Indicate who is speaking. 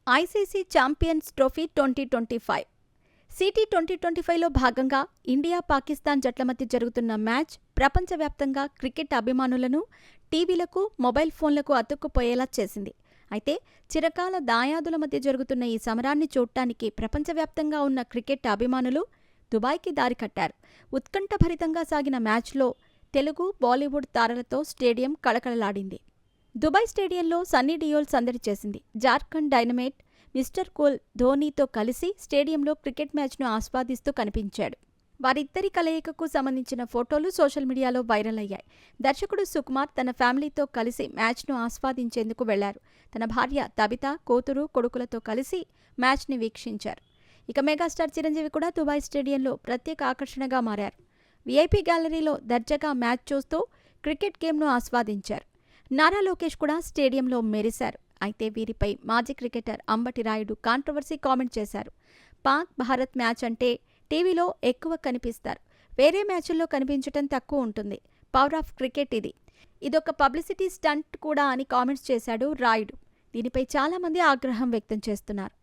Speaker 1: ICC champions trophy 2025 city 2025లో భాగంగా India Pakistan జట్ల మధ్య జరుగుతున్న మ్యాచ్ ప్రపంచవ్యాప్తంగా క్రికెట్ అభిమానులను టీవీలకు మొబైల్ ఫోన్లకు అతుక్కుపోయేలా చేసింది. అయితే చిరకాల దాయాదుల మధ్య జరుగుతున్న ఈ సమరాన్ని చూడటానికి ప్రపంచవ్యాప్తంగా ఉన్న క్రికెట్ అభిమానులు దుబాయ్కి దారి కట్టారు. ఉత్కంఠభరితంగా సాగిన మ్యాచ్లో తెలుగు, బాలీవుడ్ తారలతో స్టేడియం కళకళలాడింది. దుబాయ్ స్టేడియంలో సన్నీ డియోల్ సందడి చేసింది. జార్ఖండ్ డైనమైట్ మిస్టర్ కూల్ ధోనీతో కలిసి స్టేడియంలో క్రికెట్ మ్యాచ్ను ఆస్వాదిస్తూ కనిపించాడు. వారిద్దరి కలయికకు సంబంధించిన ఫోటోలు సోషల్ మీడియాలో వైరల్ అయ్యాయి. దర్శకుడు సుకుమార్ తన ఫ్యామిలీతో కలిసి మ్యాచ్ను ఆస్వాదించేందుకు వెళ్లారు. తన భార్య తబిత, కూతురు, కొడుకులతో కలిసి మ్యాచ్ని వీక్షించారు. ఇక మెగాస్టార్ చిరంజీవి కూడా దుబాయ్ స్టేడియంలో ప్రత్యేక ఆకర్షణగా మారారు. వీఐపీ గ్యాలరీలో దర్జాగా మ్యాచ్ చూస్తూ క్రికెట్ గేమ్ను ఆస్వాదించారు. నారా లోకేష్ కూడా స్టేడియంలో మెరిశారు. అయితే వీరిపై మాజీ cricketer Ambati Rayudu controversy comment చేశారు. పాక్ భారత్ మ్యాచ్ అంటే టీవీలో ఎక్కువ కనిపిస్తారు, వేరే మ్యాచ్ల్లో కనిపించటం తక్కువ ఉంటుంది. పవర్ ఆఫ్ క్రికెట్ ఇదొక పబ్లిసిటీ స్టంట్ కూడా అని కామెంట్స్ చేశాడు రాయుడు. దీనిపై చాలామంది ఆగ్రహం వ్యక్తం చేస్తున్నారు.